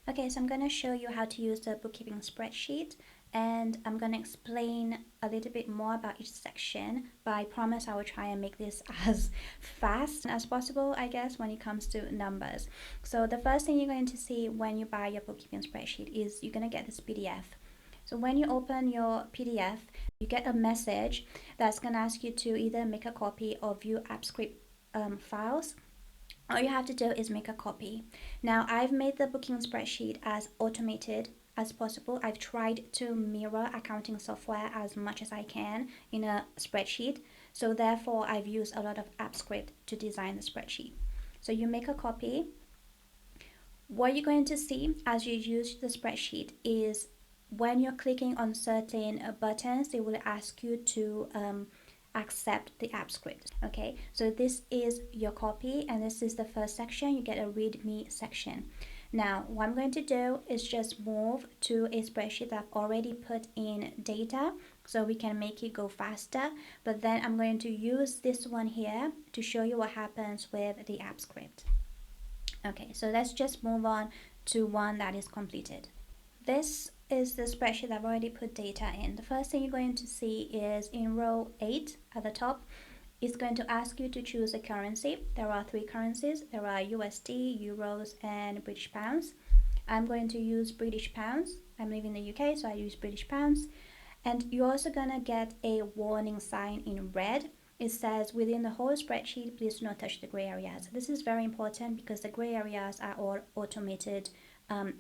Okay, so I'm going to show you how to use the bookkeeping spreadsheet, and I'm going to explain a little bit more about each section, but I promise I will try and make this as fast as possible, I guess, when it comes to numbers. So the first thing you're going to see when you buy your bookkeeping spreadsheet is you're going to get this PDF. So when you open your PDF, you get a message that's going to ask you to either make a copy or view AppScript files. All you have to do is make a copy. Now, I've made the booking spreadsheet as automated as possible. I've tried to mirror accounting software as much as I can in a spreadsheet. So therefore, I've used a lot of AppScript to design the spreadsheet. So you make a copy. What you're going to see as you use the spreadsheet is when you're clicking on certain buttons, they will ask you to accept the app script. Okay, so this is your copy, and this is the first section. You get a readme section. Now, what I'm going to do is just move to a spreadsheet that I've already put in data so we can make it go faster. But then I'm going to use this one here to show you what happens with the app script. Okay, so let's just move on to one that is completed. This is the spreadsheet I've already put data in. The first thing you're going to see is in row 8 at the top, it's going to ask you to choose a currency. There are 3 currencies. There are USD, Euros, and British Pounds. I'm going to use British Pounds. I'm living in the UK, so I use British Pounds. And you're also going to get a warning sign in red. It says within the whole spreadsheet, please do not touch the gray areas. This is very important because the gray areas are all automated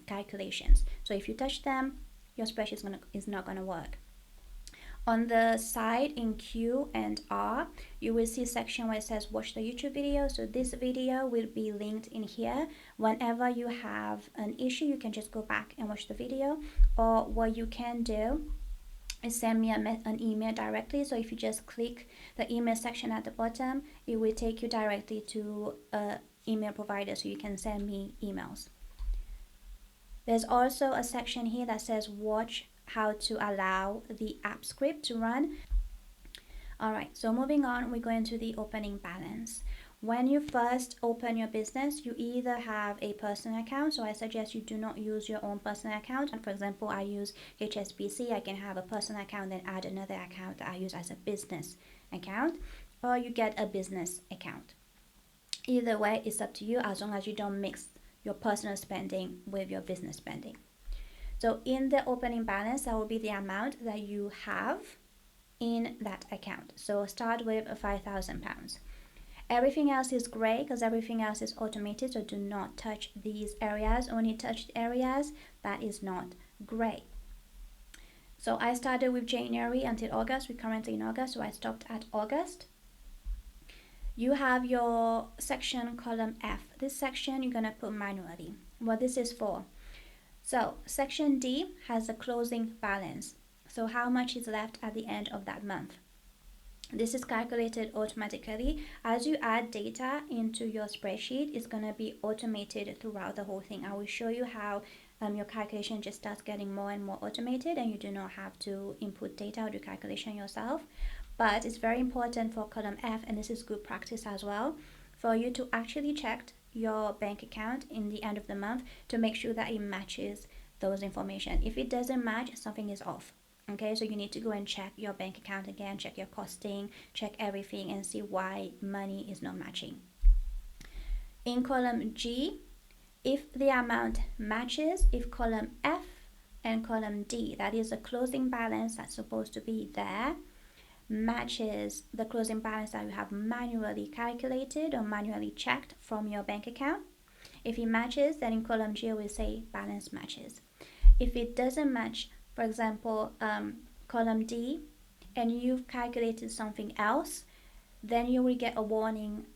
calculations. So if you touch them, your spreadsheet is not going to work. On the side in Q and R, you will see a section where it says watch the YouTube video. So this video will be linked in here. Whenever you have an issue, you can just go back and watch the video. Or what you can do is send me an email directly. So if you just click the email section at the bottom, it will take you directly to an email provider so you can send me emails. There's also a section here that says watch how to allow the app script to run. Alright, so moving on, we're going to the opening balance. When you first open your business, you either have a personal account, so I suggest you do not use your own personal account. For example, I use HSBC. I can have a personal account and add another account that I use as a business account, or you get a business account. Either way, it's up to you as long as you don't mix your personal spending with your business spending. So in the opening balance, that will be the amount that you have in that account. So start with £5,000. Everything else is gray because everything else is automated, so do not touch these areas. Only touch the areas that is not gray. So I started with January until August. We're currently in August, so I stopped at August. You have your section column F. This section you're going to put manually. What this is for. So section D has a closing balance. So how much is left at the end of that month. This is calculated automatically. As you add data into your spreadsheet, it's going to be automated throughout the whole thing. I will show you how your calculation just starts getting more and more automated and you do not have to input data or do calculation yourself. But it's very important for column F, and this is good practice as well, for you to actually check your bank account in the end of the month to make sure that it matches those information. If it doesn't match, something is off. Okay, so you need to go and check your bank account again, check your costing, check everything and see why money is not matching. In column G, if the amount matches, if column F and column D, that is the closing balance that's supposed to be there, matches the closing balance that you have manually calculated or manually checked from your bank account. If it matches, then in column G we say balance matches. If it doesn't match, for example, column D, and you've calculated something else, then you will get a warning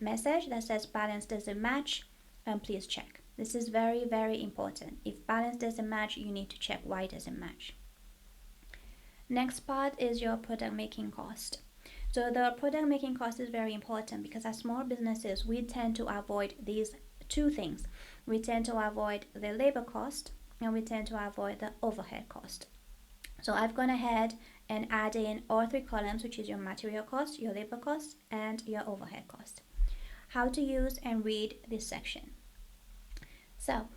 message that says balance doesn't match, and please check. This is very, very important. If balance doesn't match, you need to check why it doesn't match. Next part is your product making cost. So the product making cost is very important because as small businesses, we tend to avoid these two things. We tend to avoid the labor cost and we tend to avoid the overhead cost. So I've gone ahead and add in all 3 columns, which is your material cost, your labor cost, and your overhead cost. How to use and read this section. So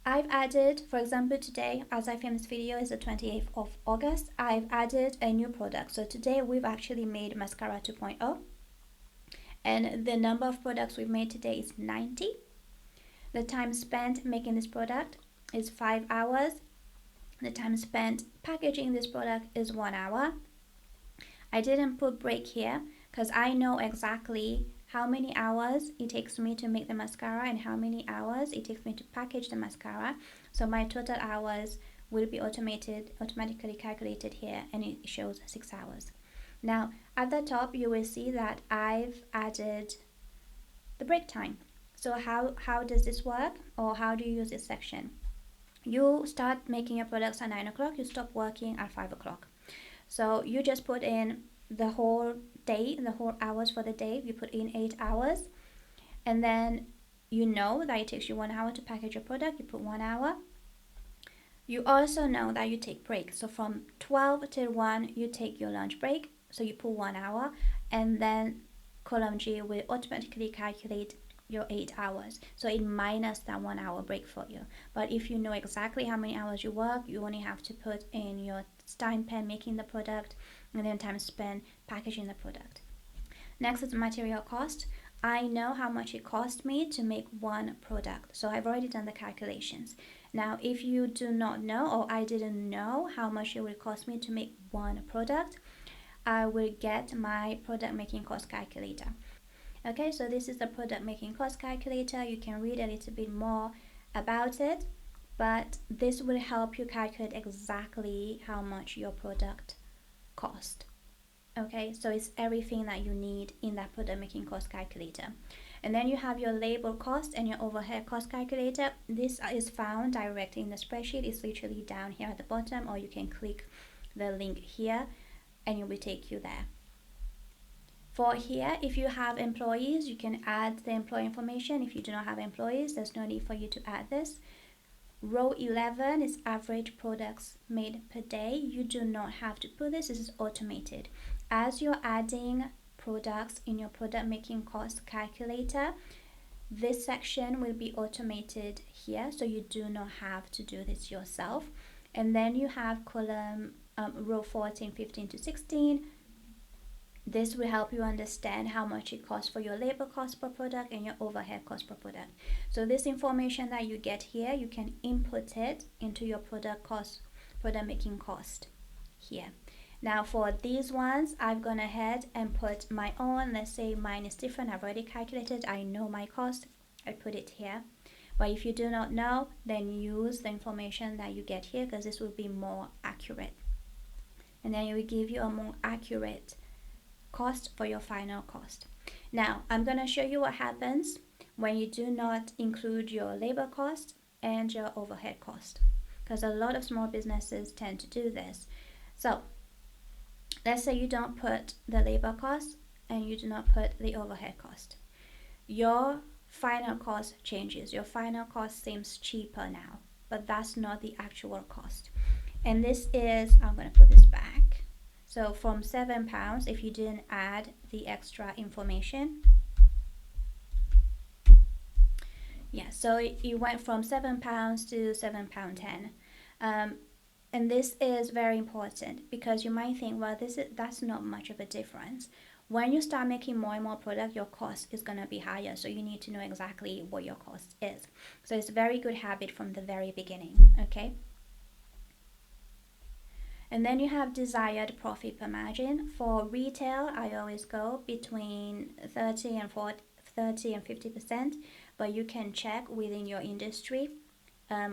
I've added, for example, today, as I film this video, is the 28th of August, I've added a new product. So today we've actually made mascara 2.0, and the number of products we've made today is 90. The time spent making this product is 5 hours. The time spent packaging this product is 1 hour. I didn't put break here because I know exactly how many hours it takes me to make the mascara and how many hours it takes me to package the mascara. So my total hours will be automatically calculated here, and it shows 6 hours. Now at the top you will see that I've added the break time. So how does this work, or how do you use this section? You start making your products at 9 o'clock, you stop working at 5 o'clock. So you just put in the whole day, the whole hours for the day. You put in 8 hours, and then you know that it takes you 1 hour to package your product. You put 1 hour. You also know that you take breaks. So from 12 till 1, you take your lunch break. So you put 1 hour, and then column G will automatically calculate your 8 hours. So it minus that 1 hour break for you. But if you know exactly how many hours you work, you only have to put in your time spent making the product and then time spent packaging the product. Next is material cost. I know how much it cost me to make one product, so I've already done the calculations. Now if you do not know, or I didn't know how much it will cost me to make one product, I will get my product making cost calculator. Okay, so this is the product making cost calculator. You can read a little bit more about it, but this will help you calculate exactly how much your product cost. Okay, so it's everything that you need in that product making cost calculator. And then you have your labor cost and your overhead cost calculator. This is found directly in the spreadsheet. It's literally down here at the bottom, or you can click the link here and it will take you there. For here, if you have employees, you can add the employee information. If you do not have employees, there's no need for you to add this. Row 11 is average products made per day. You do not have to put this. This is automated. As you're adding products in your product making cost calculator, this section will be automated here, so you do not have to do this yourself. And then you have column row 14, 15 to 16. This will help you understand how much it costs for your labor cost per product and your overhead cost per product. So this information that you get here, you can input it into your product making cost here. Now for these ones, I've gone ahead and put my own. Let's say mine is different. I've already calculated. I know my cost. I put it here. But if you do not know, then use the information that you get here, because this will be more accurate. And then it will give you a more accurate cost for your final cost. Now I'm going to show you what happens when you do not include your labor cost and your overhead cost, because a lot of small businesses tend to do this. So let's say you don't put the labor cost and you do not put the overhead cost. Your final cost changes. Your final cost seems cheaper now, but that's not the actual cost. And this is, I'm going to put this back. So from £7, if you didn't add the extra information, yeah, so it went from £7 to £7.10. And this is very important, because you might think, well, that's not much of a difference. When you start making more and more product, your cost is going to be higher. So you need to know exactly what your cost is. So it's a very good habit from the very beginning, okay? And then you have desired profit per margin. For retail, I always go between 30 and 50%, but you can check within your industry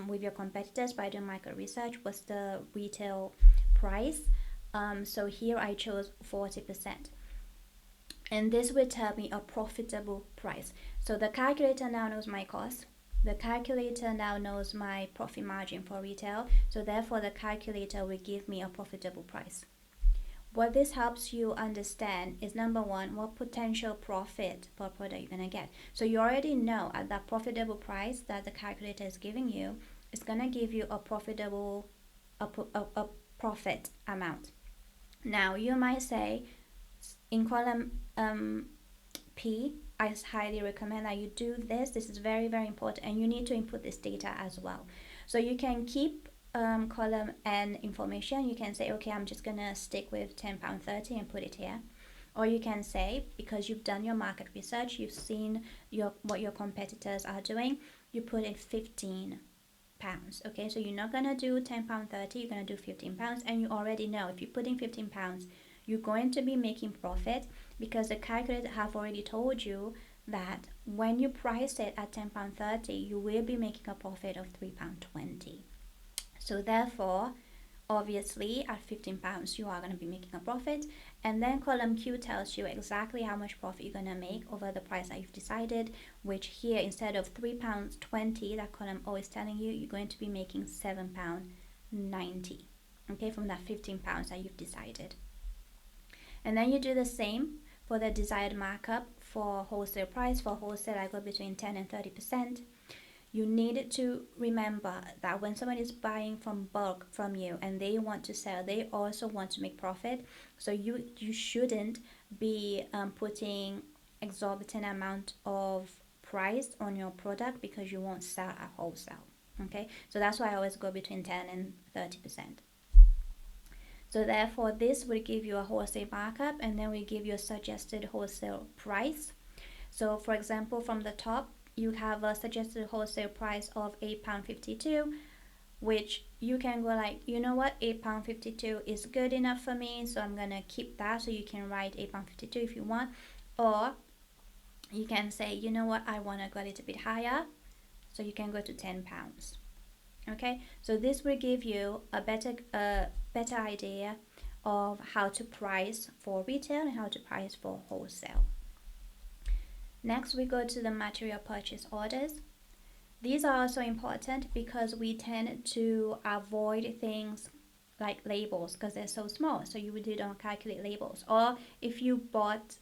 with your competitors by doing market research. What's the retail price? So here I chose 40%. And this will tell me a profitable price. So the calculator now knows my cost. The calculator now knows my profit margin for retail, so therefore the calculator will give me a profitable price. What this helps you understand is, number one, what potential profit per product you're going to get. So you already know at that profitable price that the calculator is giving you, it's going to give you a profitable a profit amount. Now you might say, in column P, I highly recommend that you do this. This is very, very important, and you need to input this data as well. So you can keep column N information. You can say, okay, I'm just gonna stick with £10.30 and put it here. Or you can say, because you've done your market research, you've seen what your competitors are doing, you put in £15. Okay, so you're not gonna do £10.30, you're gonna do £15, and you already know if you're putting £15, you're going to be making profit, because the calculator have already told you that when you price it at £10.30, you will be making a profit of £3.20. So therefore, obviously at £15 you are going to be making a profit, and then column Q tells you exactly how much profit you're going to make over the price that you've decided, which here, instead of £3.20 that column O is telling you, you're going to be making £7.90, okay, from that £15 that you've decided. And then you do the same for the desired markup for wholesale price. For wholesale, I go between 10 and 30%. You need to remember that when someone is buying from bulk from you and they want to sell, they also want to make profit. So you shouldn't be putting exorbitant amount of price on your product, because you won't sell at wholesale. Okay, so that's why I always go between 10 and 30%. So therefore, this will give you a wholesale markup, and then we give you a suggested wholesale price. So for example, from the top, you have a suggested wholesale price of £8.52, which you can go like, you know what, £8.52 is good enough for me, so I'm gonna keep that. So you can write £8.52 if you want, or you can say, you know what, I want to go a little bit higher, so you can go to £10. Okay, so this will give you a better idea of how to price for retail and how to price for wholesale. Next, we go to the material purchase orders. These are also important because we tend to avoid things like labels because they're so small, so you really don't calculate labels. Or if you bought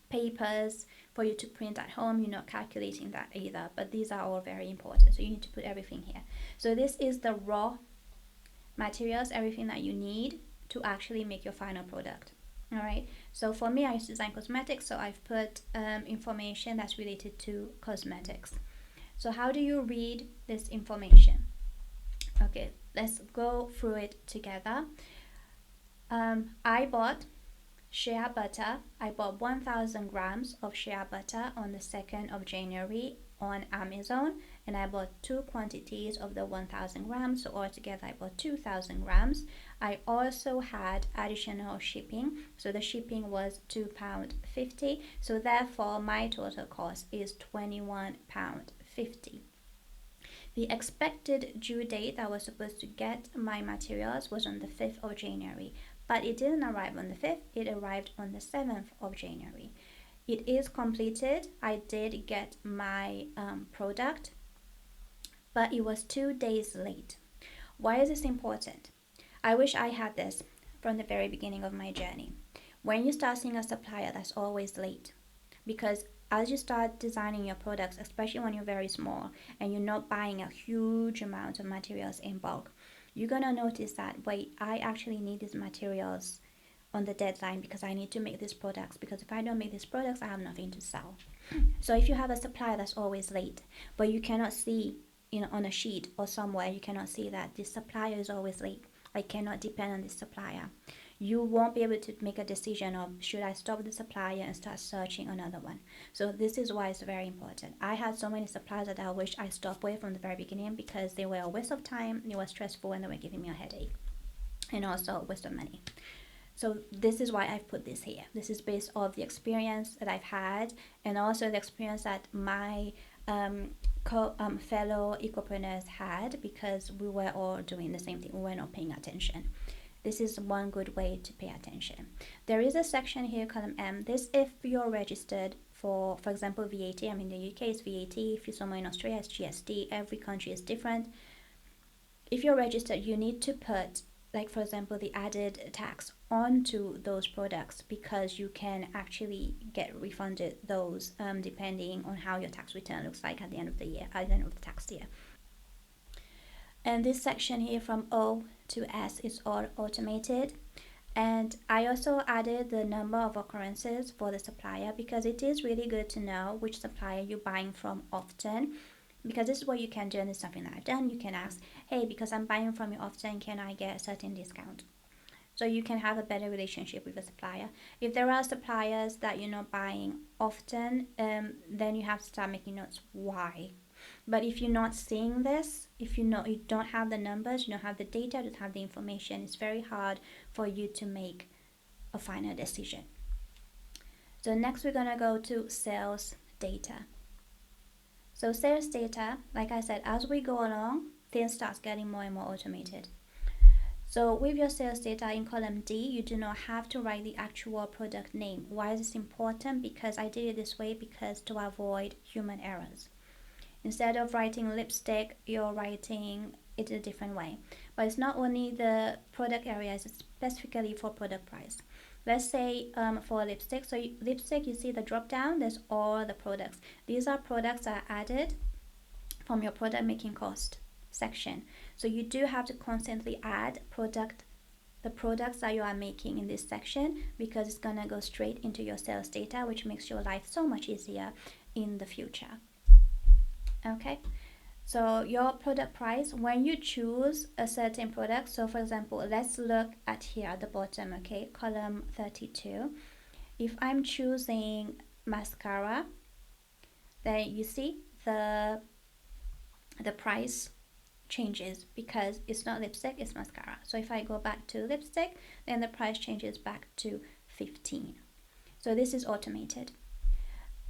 papers for you to print at home, you're not calculating that either, but these are all very important, so you need to put everything here. So this is the raw materials, everything that you need to actually make your final product. All right, so for me, I used to design cosmetics, so I've put information that's related to cosmetics. So how do you read this information? Okay, let's go through it together. I bought shea butter. I bought 1,000 grams of shea butter on the 2nd of January on Amazon, and I bought 2 quantities of the 1,000 grams, so altogether I bought 2,000 grams. I also had additional shipping, so the shipping was £2.50, so therefore my total cost is £21.50. The expected due date that I was supposed to get my materials was on the 5th of January, but it didn't arrive on the 5th, it arrived on the 7th of January. It is completed. I did get my product, but it was 2 days late. Why is this important? I wish I had this from the very beginning of my journey. When you start seeing a supplier that's always late, because as you start designing your products, especially when you're very small and you're not buying a huge amount of materials in bulk, you're gonna notice that, wait, I actually need these materials on the deadline because I need to make these products, because if I don't make these products, I have nothing to sell. So if you have a supplier that's always late, but you cannot see, on a sheet or somewhere, you cannot see that this supplier is always late, I cannot depend on this supplier, you won't be able to make a decision of, should I stop the supplier and start searching another one? So this is why it's very important. I had so many suppliers that I wish I stopped with from the very beginning because they were a waste of time, they were stressful, and they were giving me a headache, and also a waste of money. So this is why I've put this here. This is based off the experience that I've had, and also the experience that my fellow ecopreneurs had, because we were all doing the same thing. We were not paying attention. This is one good way to pay attention. There is a section here, column M. This if you're registered for example, VAT. I'm in the UK, it's VAT. If you're somewhere in Australia, it's GST. Every country is different. If you're registered, you need to put, like for example, the added tax onto those products, because you can actually get refunded those depending on how your tax return looks like at the end of the year, at the end of the tax year. And this section here from O to S is all automated. And I also added the number of occurrences for the supplier because it is really good to know which supplier you're buying from often. Because this is what you can do, and it's something that I've done. You can ask, hey, because I'm buying from you often, can I get a certain discount? So you can have a better relationship with the supplier. If there are suppliers that you're not buying often, then you have to start making notes why. But if you're not seeing this, if you don't have the numbers, you don't have the data, you don't have the information, it's very hard for you to make a final decision. So next we're gonna go to sales data. So sales data, like I said, as we go along, things starts getting more and more automated. So with your sales data in column D, you do not have to write the actual product name. Why is this important? Because I did it this way because to avoid human errors. Instead of writing lipstick, you're writing it a different way. But it's not only the product areas, it's specifically for product price. Let's say for lipstick, so lipstick, you see the drop down, there's all the products. These are products that are added from your product making cost section. So you do have to constantly add the products that you are making in this section because it's gonna go straight into your sales data, which makes your life so much easier in the future. Okay, so your product price, when you choose a certain product, so for example, let's look at here at the bottom, okay, column 32. If I'm choosing mascara, then you see the price changes because it's not lipstick, it's mascara. So if I go back to lipstick, then the price changes back to 15. So this is automated.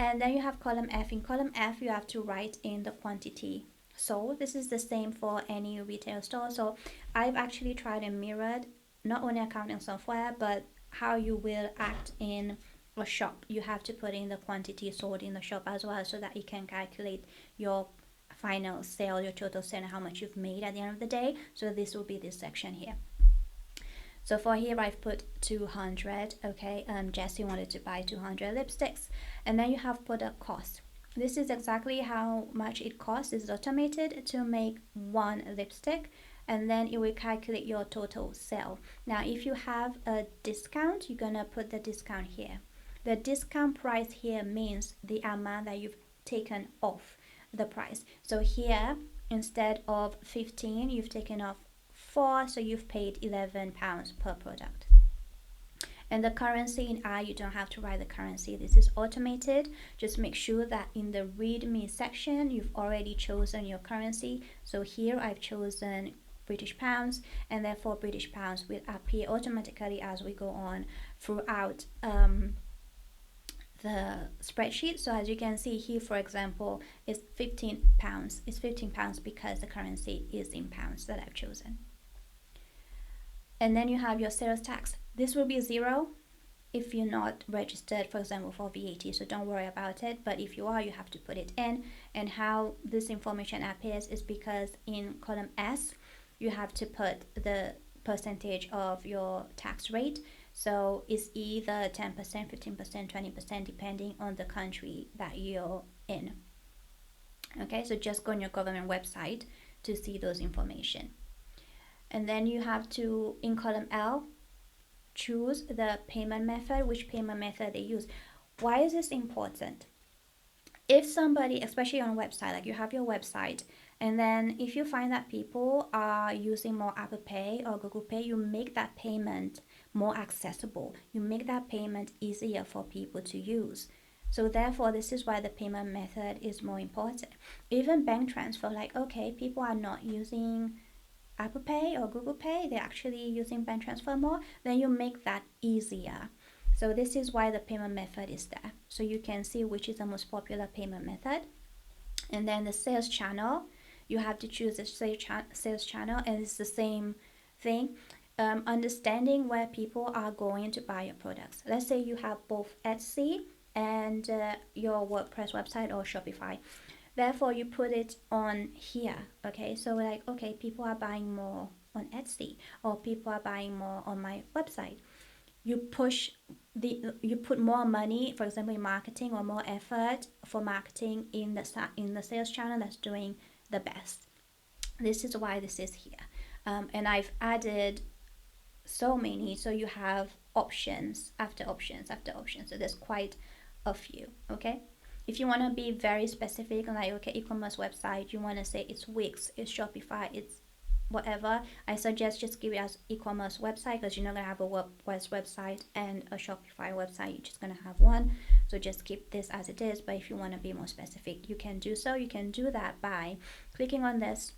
And then you have column F. In column F, you have to write in the quantity sold. This is the same for any retail store. So I've actually tried and mirrored not only accounting software, but how you will act in a shop. You have to put in the quantity sold in the shop as well so that you can calculate your final sale, your total sale, and how much you've made at the end of the day. So this will be this section here. So for here I've put 200, okay, Jessie wanted to buy 200 lipsticks. And then you have product cost. This is exactly how much it costs. It's automated to make one lipstick, and then it will calculate your total sale. Now if you have a discount, you're gonna put the discount here. The discount price here means the amount that you've taken off the price. So here, instead of 15, you've taken off 4, so you've paid £11 per product. And the currency in I, you don't have to write the currency. This is automated. Just make sure that in the readme section, you've already chosen your currency. So here I've chosen British pounds, and therefore British pounds will appear automatically as we go on throughout the spreadsheet. So as you can see here, for example, it's £15. It's £15 because the currency is in pounds that I've chosen. And then you have your sales tax. This will be 0 if you're not registered, for example, for VAT, so don't worry about it. But if you are, you have to put it in. And how this information appears is because in column S, you have to put the percentage of your tax rate. So it's either 10%, 15%, 20%, depending on the country that you're in. Okay, so just go on your government website to see those information. And then you have to, in column L, choose the payment method, which payment method they use. Why is this important? If somebody, especially on a website, like you have your website, and then if you find that people are using more Apple Pay or Google Pay, you make that payment more accessible. You make that payment easier for people to use. So therefore, this is why the payment method is more important. Even bank transfer, like, okay, people are not using Apple Pay or Google Pay, they're actually using bank transfer more, then you make that easier. So this is why the payment method is there. So you can see which is the most popular payment method. And then the sales channel, you have to choose the sales channel, and it's the same thing. Understanding where people are going to buy your products. Let's say you have both Etsy and your WordPress website or Shopify. Therefore, you put it on here, okay? So like, okay, people are buying more on Etsy, or people are buying more on my website. You put more money, for example, in marketing, or more effort for marketing in the sales channel that's doing the best. This is why this is here. And I've added so many, so you have options after options after options, so there's quite a few. Okay, if you want to be very specific, like okay, e-commerce website, you want to say it's Wix, it's Shopify, it's whatever, I suggest just give it as e-commerce website, because you're not going to have a WordPress website and a Shopify website, you're just going to have one. So just keep this as it is. But if you want to be more specific, you can do so. You can do that by clicking on this,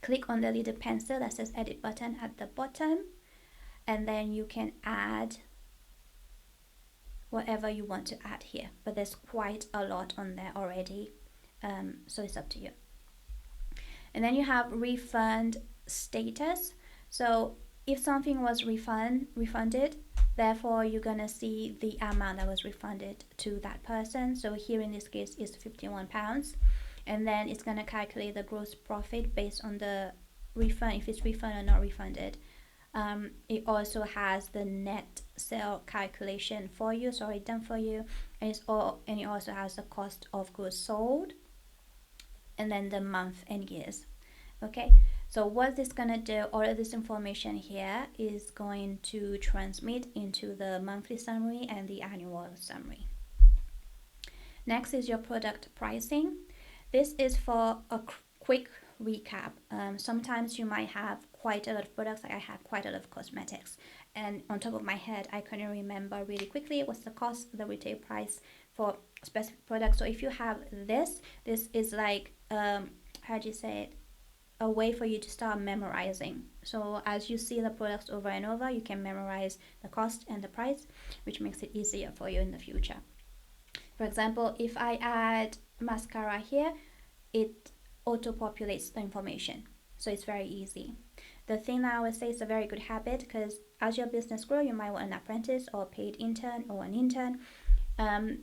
click on the little pencil that says edit button at the bottom, and then you can add whatever you want to add here, but there's quite a lot on there already, so it's up to you. And then you have refund status. So if something was refunded, therefore you're gonna see the amount that was refunded to that person. So here in this case is £51, and then it's gonna calculate the gross profit based on the refund, if it's refunded or not refunded. It also has the net sale calculation for you, so already done for you, and it also has the cost of goods sold, and then the month and years. Okay, so what this gonna do, all of this information here is going to transmit into the monthly summary and the annual summary. Next is your product pricing. This is for a quick recap. Sometimes you might have quite a lot of products, like I had quite a lot of cosmetics, and on top of my head I couldn't remember really quickly what's the cost, the retail price for specific products. So if you have this is like how do you say it, a way for you to start memorizing. So as you see the products over and over, you can memorize the cost and the price, which makes it easier for you in the future. For example, if I add mascara here, it auto-populates the information, so it's very easy. The thing that I would say is a very good habit, because as your business grows, you might want an apprentice or a paid intern or an intern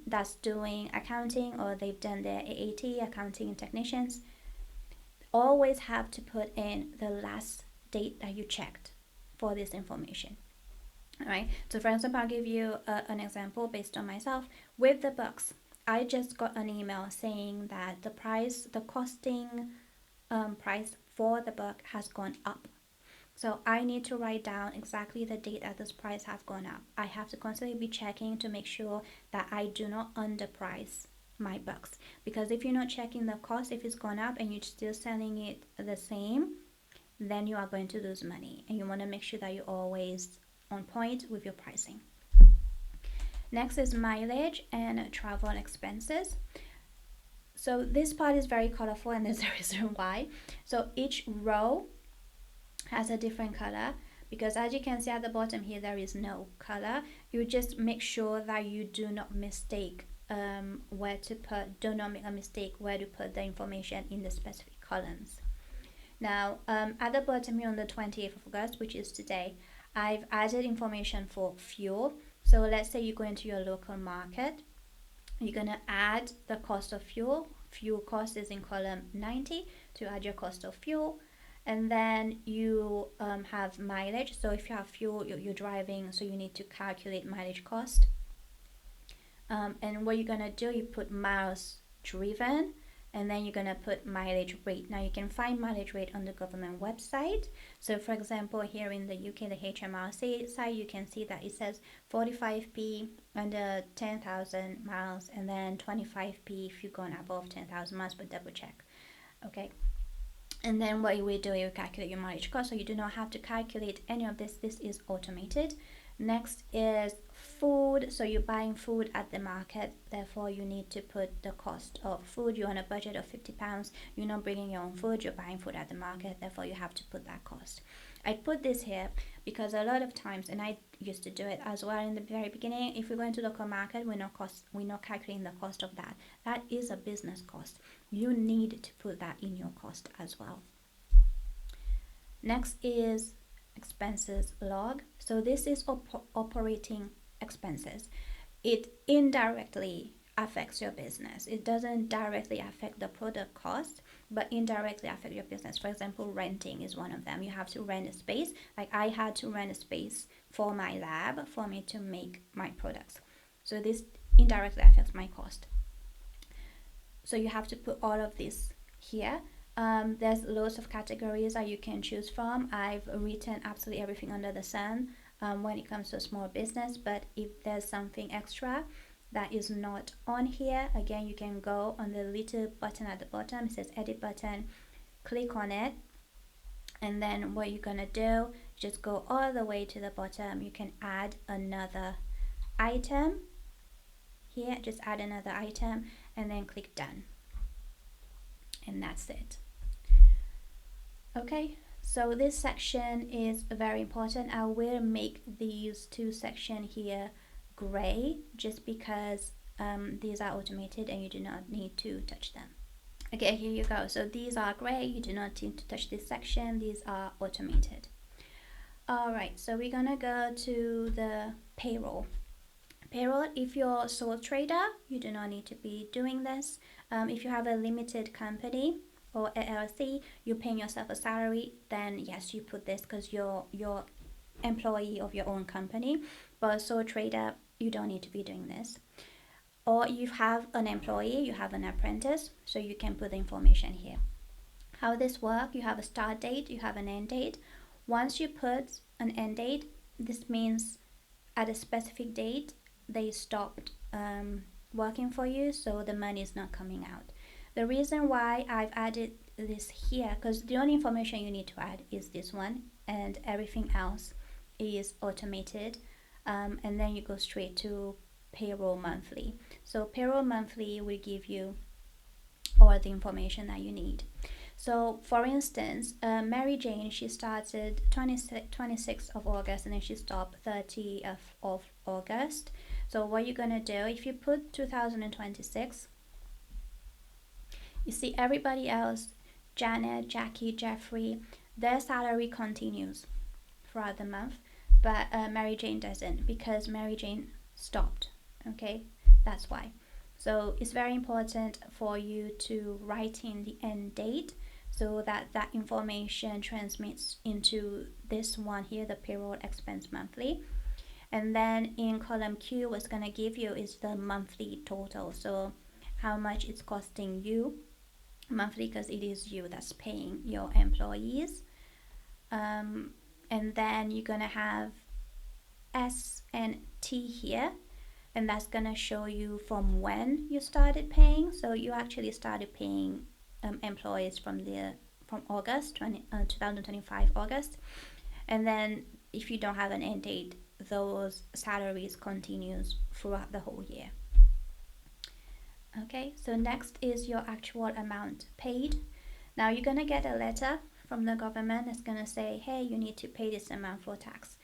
that's doing accounting, or they've done their AAT, accounting and technicians. Always have to put in the last date that you checked for this information. All right, so for example, I'll give you an example based on myself with the books. I just got an email saying that the costing price for the book has gone up. So I need to write down exactly the date that this price have gone up. I have to constantly be checking to make sure that I do not underprice my books, because if you're not checking the cost, if it's gone up and you're still selling it the same, then you are going to lose money, and you want to make sure that you're always on point with your pricing. Next is mileage and travel expenses. So this part is very colorful, and there's a reason why. So each row has a different color, because as you can see at the bottom here, there is no color. You just make sure that you do not mistake do not make a mistake where to put the information in the specific columns. Now, at the bottom here on the 28th of August, which is today, I've added information for fuel. So let's say you go into your local market, you're gonna add the cost of fuel. Fuel cost is in column 90 to add your cost of fuel. And then you have mileage. So if you have fuel, you're driving, so you need to calculate mileage cost. And what you're gonna do, you put miles driven, and then you're gonna put mileage rate. Now you can find mileage rate on the government website. So for example, here in the UK, the HMRC site, you can see that it says 45p under 10,000 miles, and then 25p if you've gone above 10,000 miles, but double check. Okay. And then what you will do, you calculate your mileage cost, so you do not have to calculate any of this. This is automated. Next is food. So you're buying food at the market, therefore you need to put the cost of food. You're on a budget of £50. You're not bringing your own food, you're buying food at the market, therefore you have to put that cost. I put this here because a lot of times, and I used to do it as well in the very beginning, if we're going to local market, we're not calculating the cost of that. That is a business cost. You need to put that in your cost as well. Next is expenses log. So this is operating expenses. It indirectly affects your business. It doesn't directly affect the product cost, but indirectly affect your business. For example, renting is one of them. You have to rent a space. Like I had to rent a space for my lab for me to make my products. So this indirectly affects my cost. So you have to put all of this here. There's loads of categories that you can choose from. I've written absolutely everything under the sun when it comes to small business, but if there's something extra that is not on here, again, you can go on the little button at the bottom. It says edit button, click on it, and then what you're gonna do, just go all the way to the bottom. You can add another item here, just add another item and then click done, and that's it. Okay, so this section is very important. I will make these two sections here gray just because these are automated and you do not need to touch them. Okay, here you go. So these are gray, you do not need to touch this section, these are automated. Alright, so we're gonna go to the payroll. Payroll, if you're a sole trader, you do not need to be doing this. If you have a limited company or LLC, you're paying yourself a salary, then yes, you put this because you're employee of your own company. But a sole trader, you don't need to be doing this. Or you have an employee, you have an apprentice, so you can put the information here. How this works, you have a start date, you have an end date. Once you put an end date, this means at a specific date they stopped working for you, so the money is not coming out. The reason why I've added this here, because the only information you need to add is this one, and everything else is automated, and then you go straight to payroll monthly. So payroll monthly will give you all the information that you need. So for instance, Mary Jane, she started 26th of August and then she stopped 30th of August. So what you're gonna do, if you put 2026, you see everybody else, Janet, Jackie, Jeffrey, their salary continues throughout the month, but Mary Jane doesn't because Mary Jane stopped. Okay, that's why. So it's very important for you to write in the end date so that that information transmits into this one here, the payroll expense monthly. And then in column Q, what's going to give you is the monthly total. So how much it's costing you monthly, because it is you that's paying your employees. And then you're going to have S and T here, and that's going to show you from when you started paying. So you actually started paying employees from August 2025 August, and then if you don't have an end date, those salaries continues throughout the whole year. Okay, so next is your actual amount paid. Now you're gonna get a letter from the government that's gonna say, hey, you need to pay this amount for tax.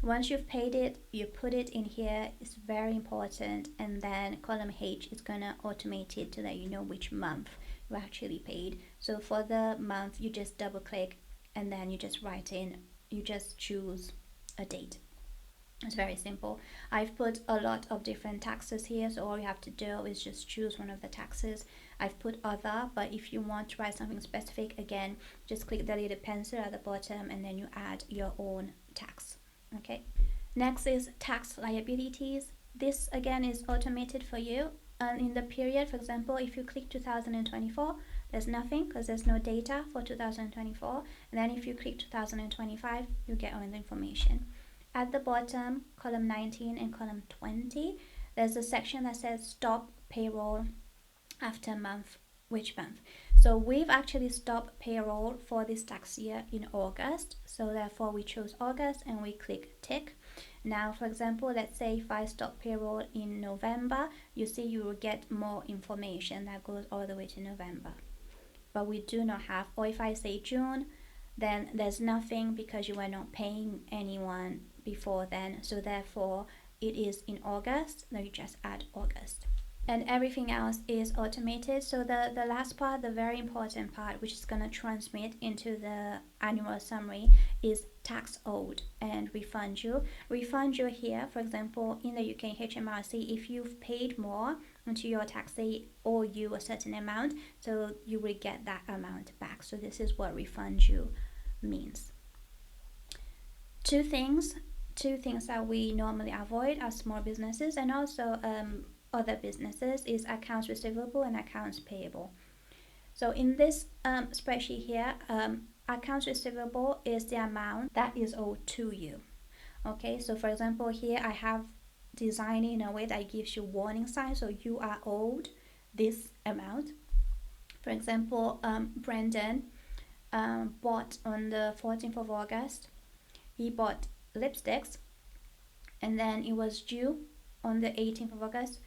Once you've paid it, you put it in here. It's very important. And then column H is gonna automate it to let you know which month you actually paid. So for the month, you just double click and then you just write in, you just choose a date. It's very simple. I've put a lot of different taxes here, so all you have to do is just choose one of the taxes. I've put other, but if you want to write something specific, again, just click the little pencil at the bottom and then you add your own tax. Okay, next is tax liabilities. This again is automated for you, and in the period, for example, if you click 2024, there's nothing because there's no data for 2024, and then if you click 2025, you get all the information. At the bottom, column 19 and column 20, there's a section that says stop payroll after month. Which month? So we've actually stopped payroll for this tax year in August, so therefore we chose August and we click tick. Now for example, let's say if I stop payroll in November, you see you will get more information that goes all the way to November, but we do not have. Or if I say June, then there's nothing because you were not paying anyone before then, so therefore it is in August. Now you just add August, and everything else is automated. So the last part, the very important part, which is going to transmit into the annual summary, is tax owed and refund due. Refund due here, for example, in the UK HMRC, if you've paid more into your tax, they owe you a certain amount, so you will get that amount back. So this is what refund due means. Two things that we normally avoid as small businesses and also other businesses is accounts receivable and accounts payable. So in this spreadsheet here, accounts receivable is the amount that is owed to you. Okay, so for example here I have designed in a way that gives you warning signs, so you are owed this amount. For example, Brandon bought on the 14th of August, he bought lipsticks, and then it was due on the 18th of August,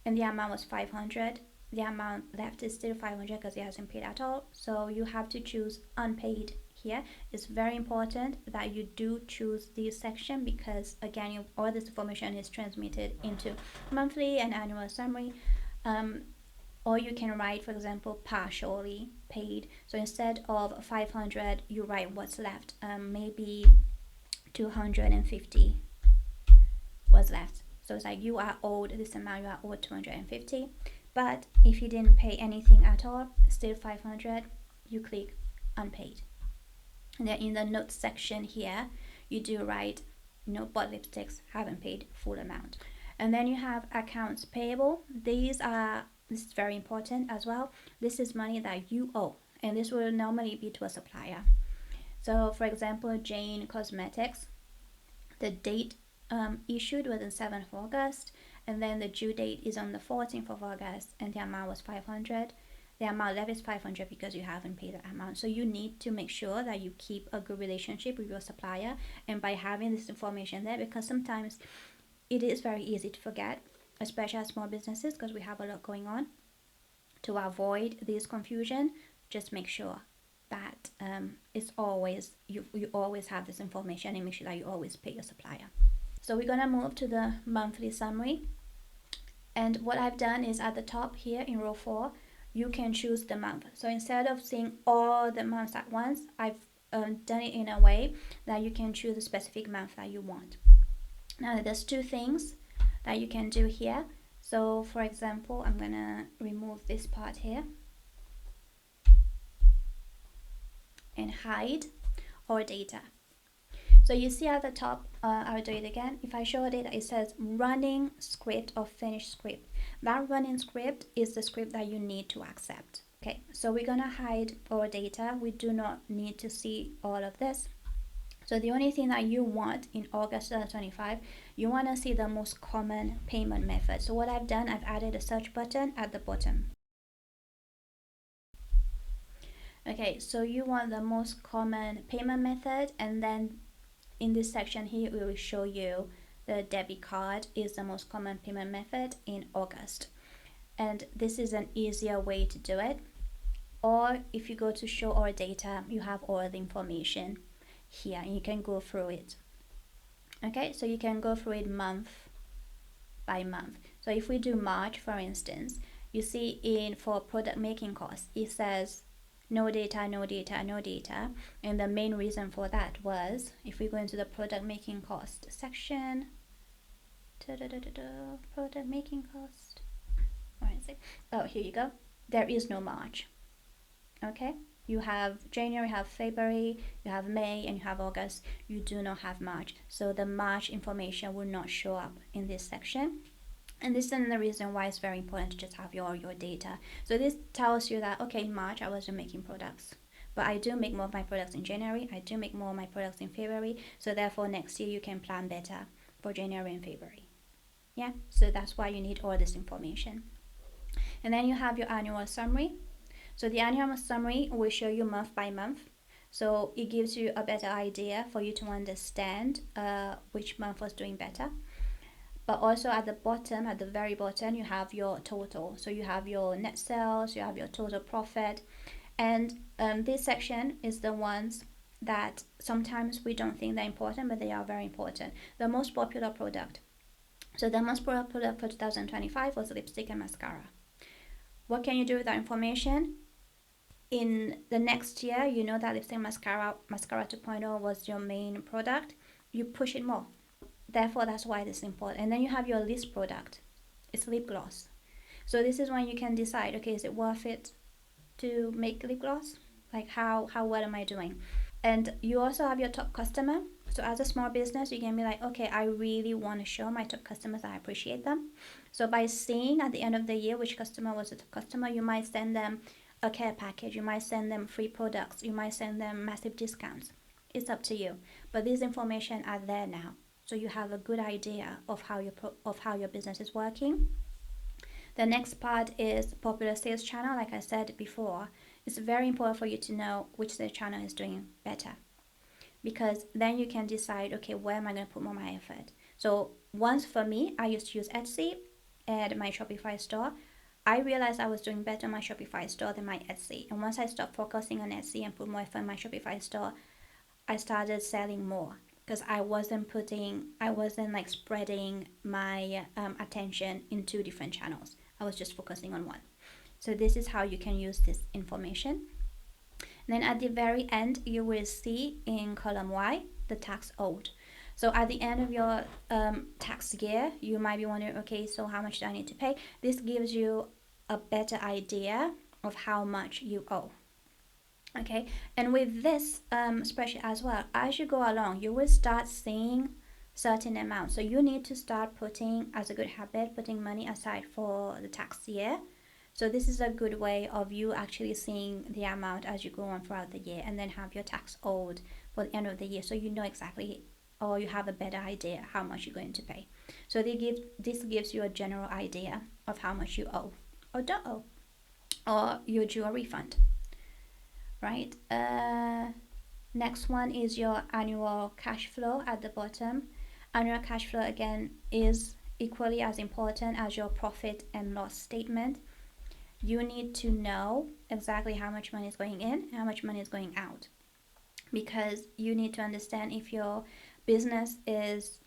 and the amount was 500. The amount left is still 500 because he hasn't paid at all. So you have to choose unpaid here. It's very important that you do choose this section because again, all this information is transmitted into monthly and annual summary. Or you can write, for example, partially paid. So instead of 500, you write what's left. Maybe 250 was left. So it's like you are owed this amount, you are owed 250. But if you didn't pay anything at all, still 500, you click unpaid. And then in the notes section here, you do write, bought lipsticks, haven't paid full amount. And then you have accounts payable. This is very important as well. This is money that you owe, and this will normally be to a supplier. So for example, Jane Cosmetics, the date issued was on 7th of August, and then the due date is on the 14th of August, and the amount was 500. The amount left is 500 because you haven't paid that amount. So you need to make sure that you keep a good relationship with your supplier, and by having this information there, because sometimes it is very easy to forget, especially as small businesses, because we have a lot going on. To avoid this confusion, just make sure that it's always you always have this information, and make sure that you always pay your supplier. So we're gonna move to the monthly summary, and what I've done is at the top here in row 4, you can choose the month. So instead of seeing all the months at once, I've done it in a way that you can choose a specific month that you want. Now there's two things that you can do here. So for example, I'm gonna remove this part here and hide our data. So you see at the top, I'll do it again. If I show data, it says running script or finished script. That running script is the script that you need to accept. Okay, so we're gonna hide our data. We do not need to see all of this. So the only thing that you want in August 2025, you want to see the most common payment method. So what I've done, I've added a search button at the bottom. Okay, so you want the most common payment method, and then in this section here, we will show you the debit card is the most common payment method in August. And this is an easier way to do it. Or if you go to show our data, you have all the information here and you can go through it. Okay, so you can go through it month by month. So if we do March, for instance, you see for product making costs, it says no data, no data, no data. And the main reason for that was, if we go into the product making cost section, product making cost, where is it? Oh, here you go. There is no March. Okay, you have January, you have February, you have May, and you have August. You do not have March. So the March information will not show up in this section. And this is another reason why it's very important to just have your data. So this tells you that, okay, in March I wasn't making products, but I do make more of my products in January. I do make more of my products in February. So therefore next year you can plan better for January and February. Yeah, so that's why you need all this information. And then you have your annual summary. So the annual summary will show you month by month. So it gives you a better idea for you to understand which month was doing better. But also at the bottom, at the very bottom, you have your total. So you have your net sales, you have your total profit. And this section is the ones that sometimes we don't think they're important, but they are very important. The most popular product. So the most popular product for 2025 was lipstick and mascara. What can you do with that information? In the next year, you know that lipstick mascara 2.0 was your main product. You push it more. Therefore, that's why this is important. And then you have your least product. It's lip gloss. So this is when you can decide, okay, is it worth it to make lip gloss? Like how well am I doing? And you also have your top customer. So as a small business, you can be like, okay, I really want to show my top customers that I appreciate them. So by seeing at the end of the year which customer was the top customer, you might send them a care package, you might send them free products, you might send them massive discounts. It's up to you. But these information are there now. So you have a good idea of how your business is working. The next part is popular sales channel. Like I said before, it's very important for you to know which sales channel is doing better, because then you can decide, okay, where am I going to put more my effort? So once, for me, I used to use Etsy and my Shopify store. I realized I was doing better on my Shopify store than my Etsy. And once I stopped focusing on Etsy and put more effort in my Shopify store, I started selling more, because I wasn't like spreading my attention in two different channels. I was just focusing on one. So this is how you can use this information. And then at the very end, you will see in column Y the tax owed. So at the end of your tax year, you might be wondering, okay, so how much do I need to pay? This gives you a better idea of how much you owe. Okay, and with this spreadsheet as well, as you go along, you will start seeing certain amounts. So you need to start putting, as a good habit, putting money aside for the tax year. So this is a good way of you actually seeing the amount as you go on throughout the year, and then have your tax owed for the end of the year, so you know exactly, or you have a better idea how much you're going to pay. So this gives you a general idea of how much you owe or don't owe, or you're due a refund, right? Next one is your annual cash flow at the bottom. Annual cash flow, again, is equally as important as your profit and loss statement. You need to know exactly how much money is going in and how much money is going out, because you need to understand if your business is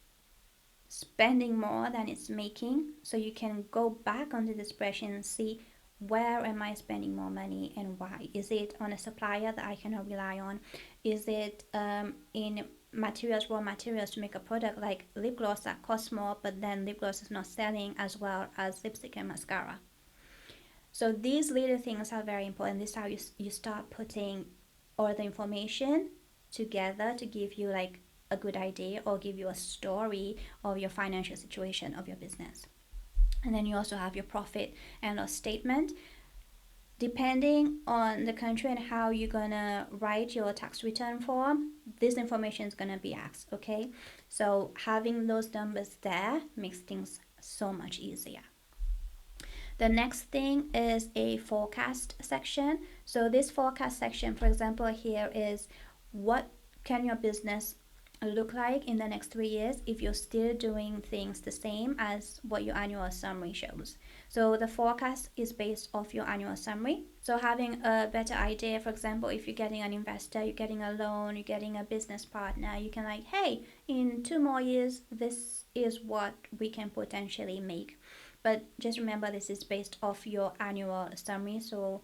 spending more than it's making, so you can go back onto the spreadsheet and see, where am I spending more money and why? Is it on a supplier that I cannot rely on? Is it in materials, raw materials to make a product like lip gloss that costs more, but then lip gloss is not selling as well as lipstick and mascara? So these little things are very important. This is how you start putting all the information together to give you like a good idea, or give you a story of your financial situation of your business. And then you also have your profit and loss statement. Depending on the country and how you're gonna write your tax return form, this information is gonna be asked, okay? So having those numbers there makes things so much easier. The next thing is a forecast section. So this forecast section, for example, here is, what can your business look like in the next 3 years if you're still doing things the same as what your annual summary shows. So the forecast is based off your annual summary. So having a better idea, for example, if you're getting an investor, you're getting a loan, you're getting a business partner, you can like, hey, in 2 more years, this is what we can potentially make. But just remember, this is based off your annual summary, so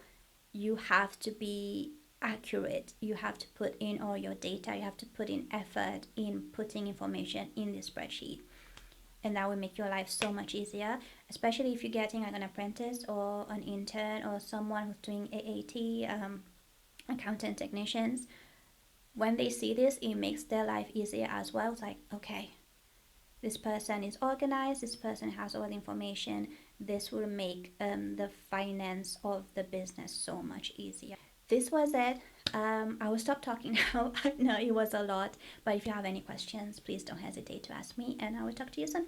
you have to be accurate. You have to put in all your data. You have to put in effort in putting information in the spreadsheet. And that will make your life so much easier, especially if you're getting like an apprentice or an intern or someone who's doing AAT, accountant technicians. When they see this, it makes their life easier as well. It's like, okay, this person is organized, this person has all the information. This will make the finance of the business so much easier. This was it. I will stop talking now. I know it was a lot, but if you have any questions, please don't hesitate to ask me, and I will talk to you soon.